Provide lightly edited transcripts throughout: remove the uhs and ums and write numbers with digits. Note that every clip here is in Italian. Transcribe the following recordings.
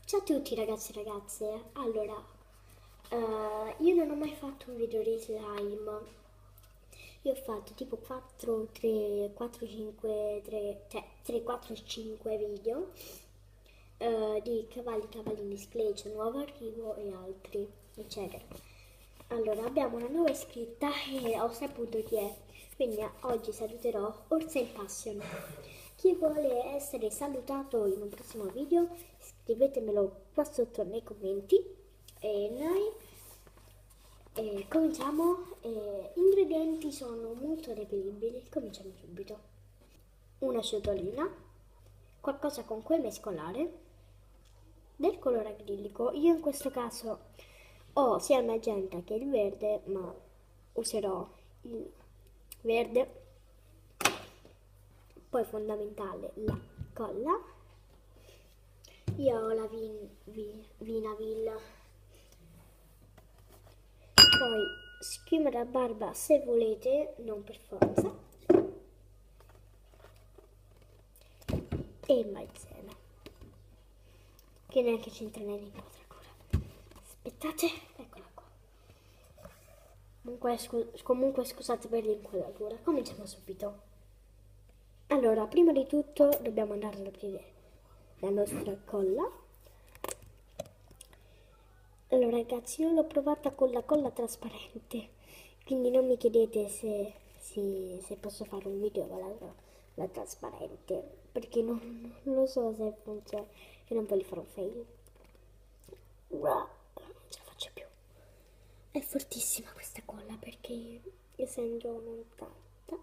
Ciao a tutti ragazzi e ragazze, allora, io non ho mai fatto un video di slime, io ho fatto tipo 4, 3, 4, 5, 3, 4, 5 video di cavalli, cavallini, Splash, nuovo arrivo e altri, eccetera. Allora, abbiamo una nuova iscritta e ho saputo chi è, quindi oggi saluterò Orsa in Passion. Chi vuole essere salutato in un prossimo video, scrivetemelo qua sotto nei commenti e noi cominciamo. Ingredienti sono molto reperibili, cominciamo subito. Una ciotolina, qualcosa con cui mescolare, del colore acrilico. Io in questo caso ho sia il magenta che il verde, ma userò il verde. Poi è fondamentale la colla. Io ho la Vinaville. Poi schiuma da barba se volete, non per forza. E il maizena, che neanche c'entra nell'inquadratura. Aspettate, eccola qua. Comunque scusate per l'inquadratura, cominciamo subito. Allora, prima di tutto dobbiamo andare ad aprire la nostra colla. Allora ragazzi, io l'ho provata con la colla trasparente, quindi non mi chiedete se posso fare un video con la trasparente, perché non lo so se funziona e non voglio fare un fail. Non ce la faccio più. È fortissima questa colla perché essendo non tanta.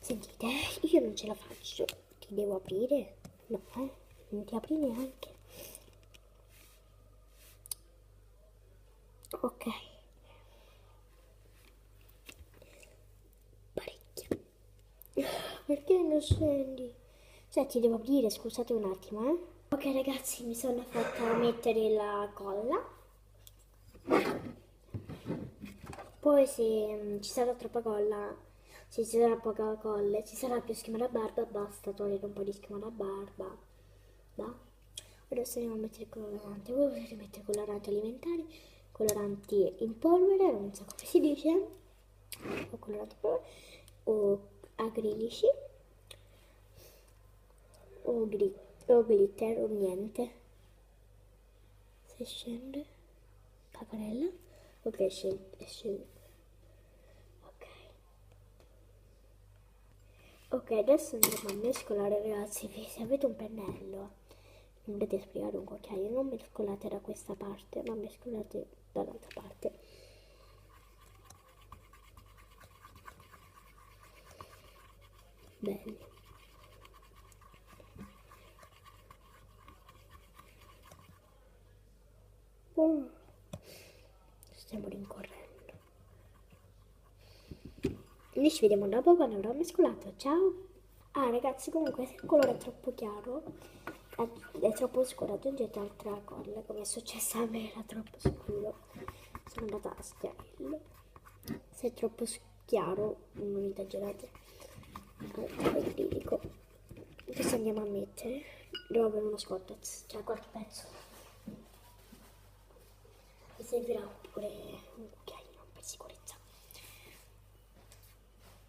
Sentite, io non ce la faccio. Ti devo aprire? No, non ti apri neanche. Ok. Parecchio. Perché non scendi? Cioè, ti devo aprire, scusate un attimo, eh. Ok ragazzi, mi sono fatta mettere la colla. Poi se ci sarà troppa colla, se ci sarà poca colla, ci sarà più schiuma da barba, basta togliere un po' di schiuma da barba. No? Adesso andiamo a mettere il colorante. Voi potete mettere coloranti alimentari, coloranti in polvere, non so come si dice, o coloranti in polvere, o acrilici, o glitter, o niente. Se scende, paparella, ok, scende. Ok, adesso andiamo a mescolare ragazzi, se avete un pennello, non dovete spiegare un cucchiaio, non mescolate da questa parte, ma mescolate dall'altra parte. Bene. Stiamo rincorrendo. Noi ci vediamo dopo quando avrò mescolato, ciao! Ah ragazzi, comunque se il colore è troppo chiaro, è troppo scuro, aggiungete altra colla, come è successo a me, era troppo scuro, sono andata a schiarirlo. Se è troppo chiaro, non esagerate. Poi dico, adesso andiamo a mettere, devo avere uno scottez, cioè qualche pezzo. Mi servirà pure un cucchiaino per sicurezza.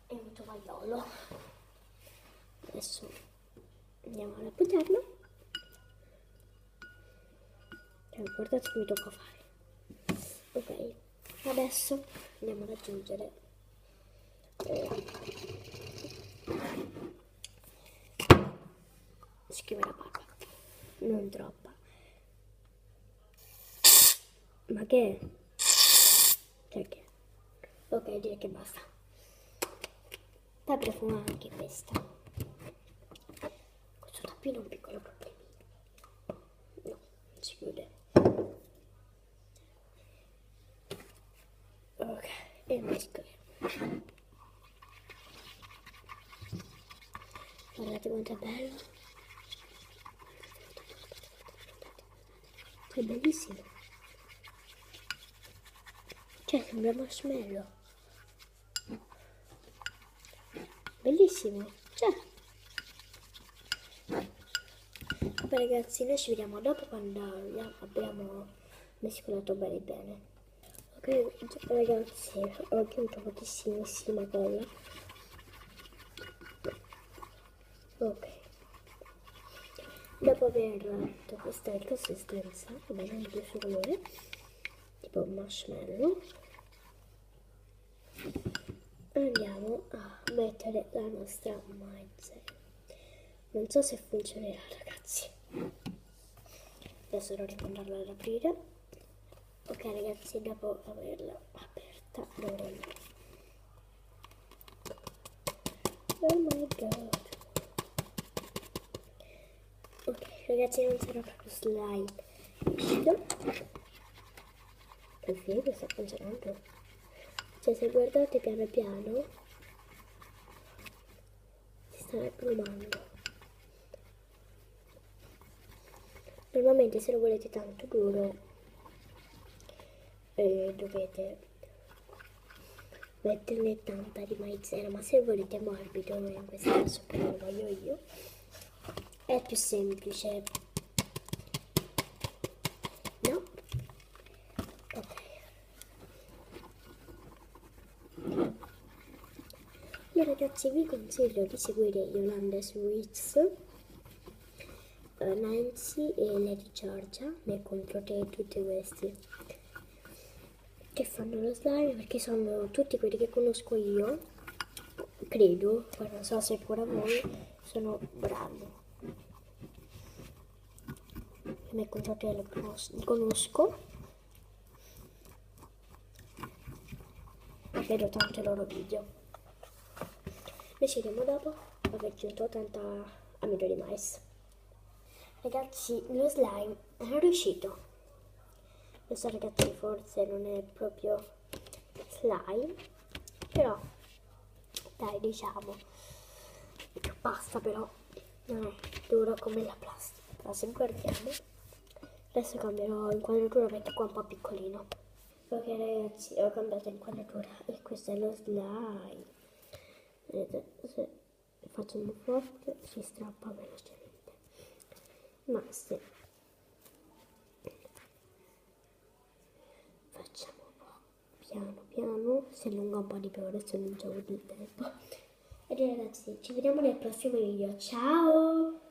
E un tovagliolo. Adesso andiamo a buttarlo. Guardate come tocca fare. Ok, adesso andiamo ad aggiungere schiuma la barba, non troppa. Ma che è? Cioè che? Ok, direi che basta. Poi profuma anche questa. Questo tappino è un piccolo problemino. No, non si chiude. Ok, e mescoliamo. Guardate quanto è bello. È bellissimo. Cioè, sembra marshmallow. Bellissimo. Cioè, Comunque ragazzi, noi ci vediamo dopo quando abbiamo mescolato bene bene. Ok ragazzi, ho aggiunto pochissima colla. Ok. Dopo aver fatto questa consistenza, abbiamo il suo colore, tipo marshmallow, andiamo a mettere la nostra maizena. Non so se funzionerà ragazzi. Adesso dovrei mandarla ad aprire. Ok ragazzi, dopo averla aperta dovremmo... Oh my god. Ok ragazzi, non sarà proprio slime liscido. Che figo, sta funzionando. Cioè se guardate piano piano si sta plumando. Normalmente se lo volete tanto duro dovete metterne tanta di maizena, ma se volete morbido, in questo caso come lo voglio io, è più semplice. No? Ok. Io ragazzi vi consiglio di seguire Yolanda Sweets, Nancy e Lady Georgia nel controllo tutti questi che fanno lo slime, perché sono tutti quelli che conosco io, credo, poi non so se pure voi, sono bravi. Nel controllo li conosco, vedo tanto i loro video. Noi ci vediamo dopo aver aggiunto tanta amido di mais. Ragazzi, lo slime è riuscito. Lo so ragazzi, forse non è proprio slime, però dai, diciamo è più pasta, però non è duro come la plastica. Però se guardiamo, adesso cambierò inquadratura perché qua è un po' piccolino. Ok ragazzi, ho cambiato inquadratura e questo è lo slime. Vedete, se facciamo forte si strappa velocemente, ma se facciamo piano piano si allunga un po' di più. Adesso non c'è il tempo. E ragazzi, ci vediamo nel prossimo video, ciao!